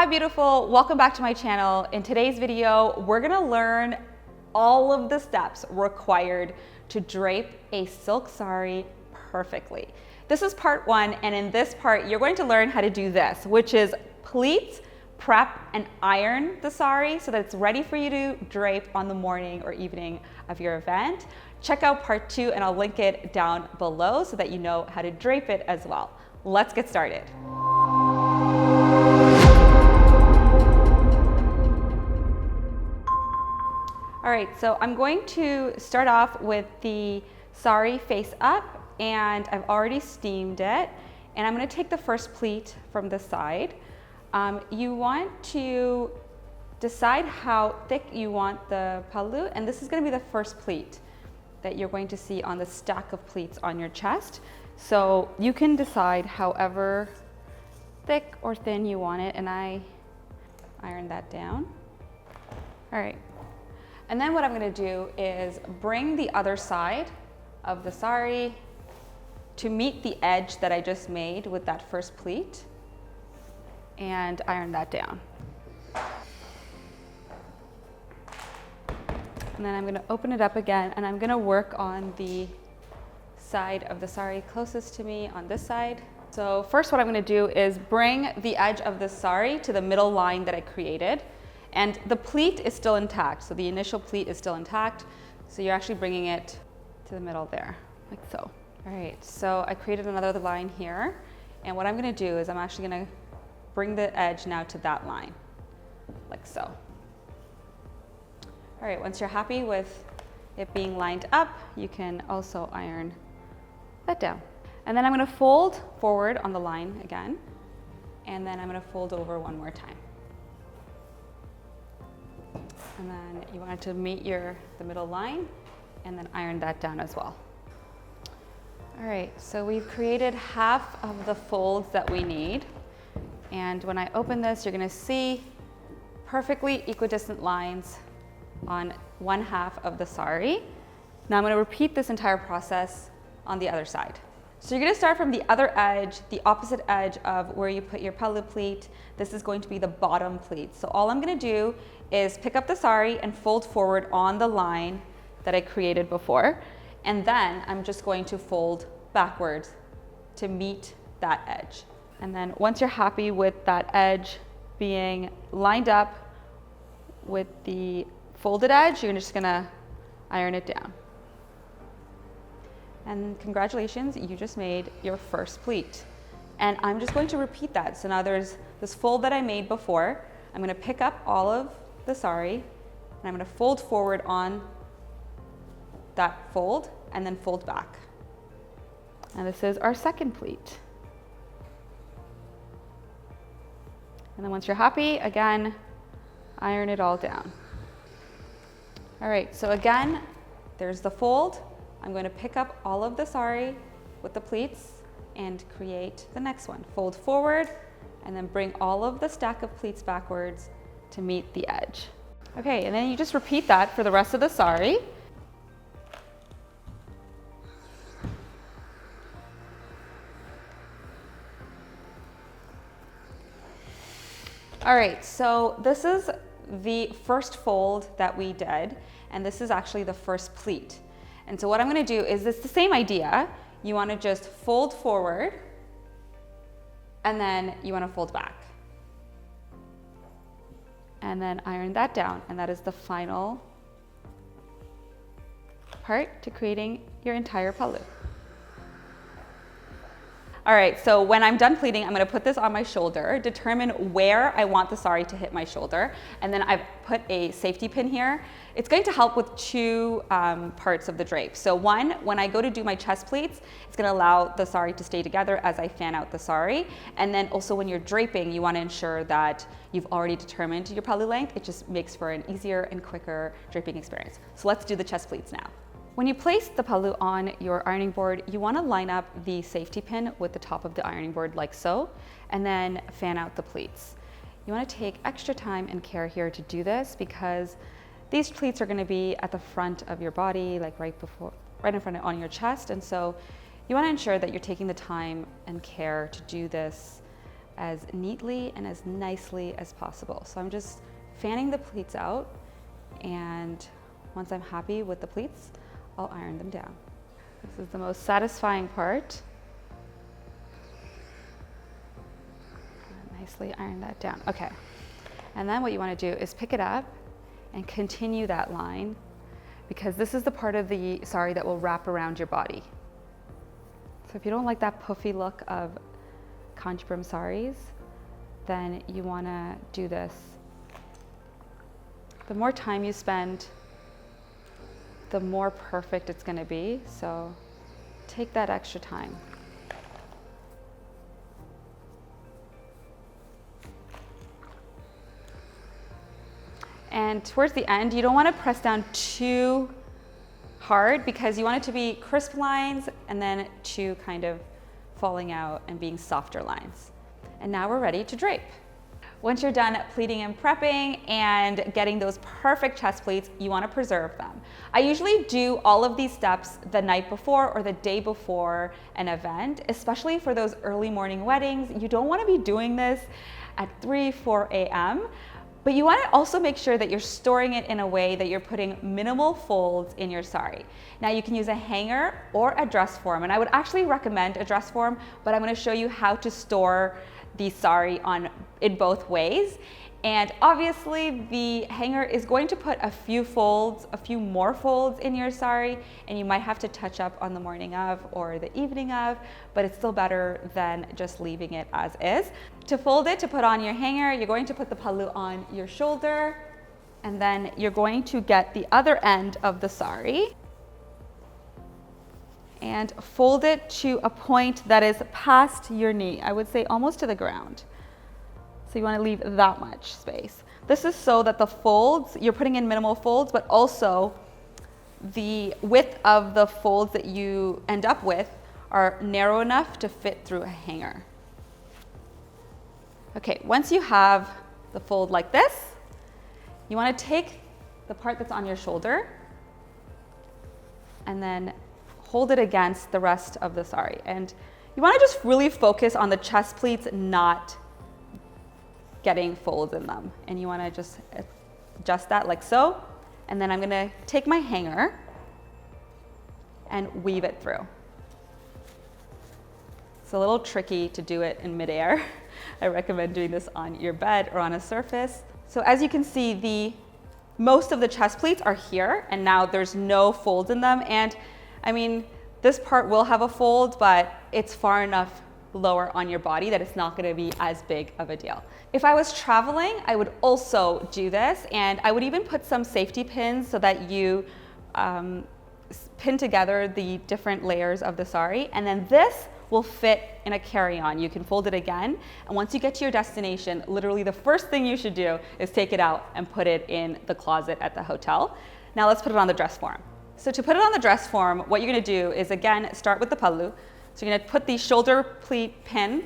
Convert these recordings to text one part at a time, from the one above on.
Hi beautiful, welcome back to my channel. In today's video, we're gonna learn all of the steps required to drape a silk sari perfectly. This is part one, and in this part, you're going to learn how to do this, which is pleat, prep, and iron the sari so that it's ready for you to drape on the morning or evening of your event. Check out part two, and I'll link it down below so that you know how to drape it as well. Let's get started. All right, so I'm going to start off with the sari face up, and I've already steamed it. And I'm gonna take the first pleat from the side. You want to decide how thick you want the pallu, and this is gonna be the first pleat that you're going to see on the stack of pleats on your chest. So you can decide however thick or thin you want it, and I iron that down. All right. And then what I'm gonna do is bring the other side of the sari to meet the edge that I just made with that first pleat and iron that down. And then I'm gonna open it up again, and I'm gonna work on the side of the sari closest to me on this side. So first what I'm gonna do is bring the edge of the sari to the middle line that I created. And the pleat is still intact, so the initial pleat is still intact. So you're actually bringing it to the middle there, like so. All right, so I created another line here. And what I'm gonna do is I'm actually gonna bring the edge now to that line, like so. All right, once you're happy with it being lined up, you can also iron that down. And then I'm gonna fold forward on the line again, and then I'm gonna fold over one more time. And then you want it to meet the middle line, and then iron that down as well. All right, so we've created half of the folds that we need. And when I open this, you're gonna see perfectly equidistant lines on one half of the sari. Now I'm gonna repeat this entire process on the other side. So you're gonna start from the other edge, the opposite edge of where you put your pallu pleat. This is going to be the bottom pleat. So all I'm gonna do is pick up the sari and fold forward on the line that I created before. And then I'm just going to fold backwards to meet that edge. And then once you're happy with that edge being lined up with the folded edge, you're just gonna iron it down. And congratulations, you just made your first pleat. And I'm just going to repeat that. So now there's this fold that I made before. I'm gonna pick up all of the sari, and I'm gonna fold forward on that fold and then fold back. And this is our second pleat. And then once you're happy, again, iron it all down. All right, so again, there's the fold. I'm going to pick up all of the sari with the pleats and create the next one. Fold forward, and then bring all of the stack of pleats backwards to meet the edge. Okay, and then you just repeat that for the rest of the sari. All right, so this is the first fold that we did, and this is actually the first pleat. And so what I'm gonna do is it's the same idea. You wanna just fold forward, and then you wanna fold back. And then iron that down, and that is the final part to creating your entire pallu. All right, so when I'm done pleating, I'm gonna put this on my shoulder, determine where I want the sari to hit my shoulder, and then I've put a safety pin here. It's going to help with two parts of the drape. So one, when I go to do my chest pleats, it's gonna allow the sari to stay together as I fan out the sari. And then also when you're draping, you wanna ensure that you've already determined your pallu length. It just makes for an easier and quicker draping experience. So let's do the chest pleats now. When you place the pallu on your ironing board, you want to line up the safety pin with the top of the ironing board like so, and then fan out the pleats. You want to take extra time and care here to do this because these pleats are going to be at the front of your body, like right in front on your chest, and so you want to ensure that you're taking the time and care to do this as neatly and as nicely as possible. So I'm just fanning the pleats out, and once I'm happy with the pleats, I'll iron them down. This is the most satisfying part. Nicely iron that down. Okay. And then what you want to do is pick it up and continue that line, because this is the part of the sari that will wrap around your body. So if you don't like that puffy look of Kanchipuram saris, then you want to do this. The more time you spend, the more perfect it's going to be. So take that extra time. And towards the end, you don't want to press down too hard, because you want it to be crisp lines and then to kind of falling out and being softer lines. And now we're ready to drape. Once you're done pleating and prepping and getting those perfect chest pleats, you want to preserve them. I usually do all of these steps the night before or the day before an event, especially for those early morning weddings. You don't want to be doing this at 3, 4 a.m. But you want to also make sure that you're storing it in a way that you're putting minimal folds in your sari. Now you can use a hanger or a dress form, and I would actually recommend a dress form, but I'm going to show you how to store the sari in both ways. And obviously the hanger is going to put a few more folds in your sari, and you might have to touch up on the morning of or the evening of, but it's still better than just leaving it as is. To fold it, to put on your hanger, you're going to put the pallu on your shoulder, and then you're going to get the other end of the sari and fold it to a point that is past your knee. I would say almost to the ground. So you want to leave that much space. This is so that the folds, you're putting in minimal folds, but also the width of the folds that you end up with are narrow enough to fit through a hanger. Okay, once you have the fold like this, you want to take the part that's on your shoulder and then hold it against the rest of the sari. And you want to just really focus on the chest pleats not getting folds in them. And you want to just adjust that like so. And then I'm going to take my hanger and weave it through. It's a little tricky to do it in midair. I recommend doing this on your bed or on a surface. So as you can see, most of the chest pleats are here, and now there's no folds in them. And I mean, this part will have a fold, but it's far enough lower on your body that it's not going to be as big of a deal. If I was traveling, I would also do this, and I would even put some safety pins so that you pin together the different layers of the sari, and then this will fit in a carry-on. You can fold it again, and once you get to your destination, literally the first thing you should do is take it out and put it in the closet at the hotel. Now let's put it on the dress form. So to put it on the dress form, what you're going to do is, again, start with the pallu. So you're going to put the shoulder pleat pin, and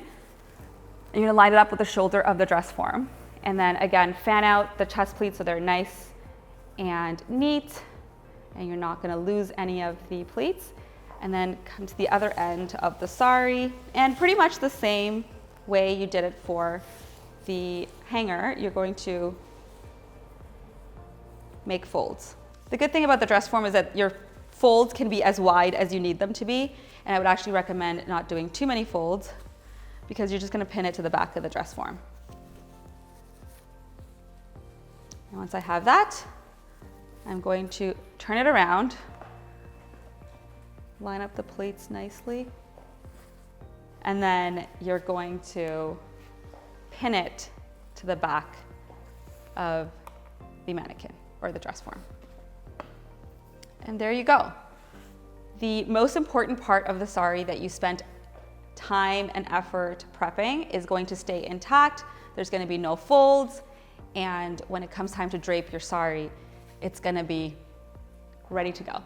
you're going to line it up with the shoulder of the dress form. And then again, fan out the chest pleats so they're nice and neat, and you're not going to lose any of the pleats. And then come to the other end of the sari, and pretty much the same way you did it for the hanger, you're going to make folds. The good thing about the dress form is that your folds can be as wide as you need them to be, and I would actually recommend not doing too many folds because you're just going to pin it to the back of the dress form. And once I have that, I'm going to turn it around, line up the pleats nicely, and then you're going to pin it to the back of the mannequin or the dress form. And there you go. The most important part of the sari that you spent time and effort prepping is going to stay intact. There's going to be no folds, and when it comes time to drape your sari, it's going to be ready to go.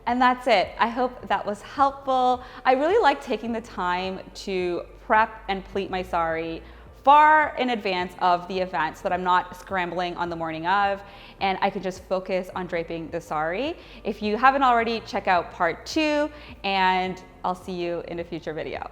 And that's it. I hope that was helpful. I really like taking the time to prep and pleat my sari far in advance of the event so that I'm not scrambling on the morning of, and I can just focus on draping the sari. If you haven't already, check out part 2, and I'll see you in a future video.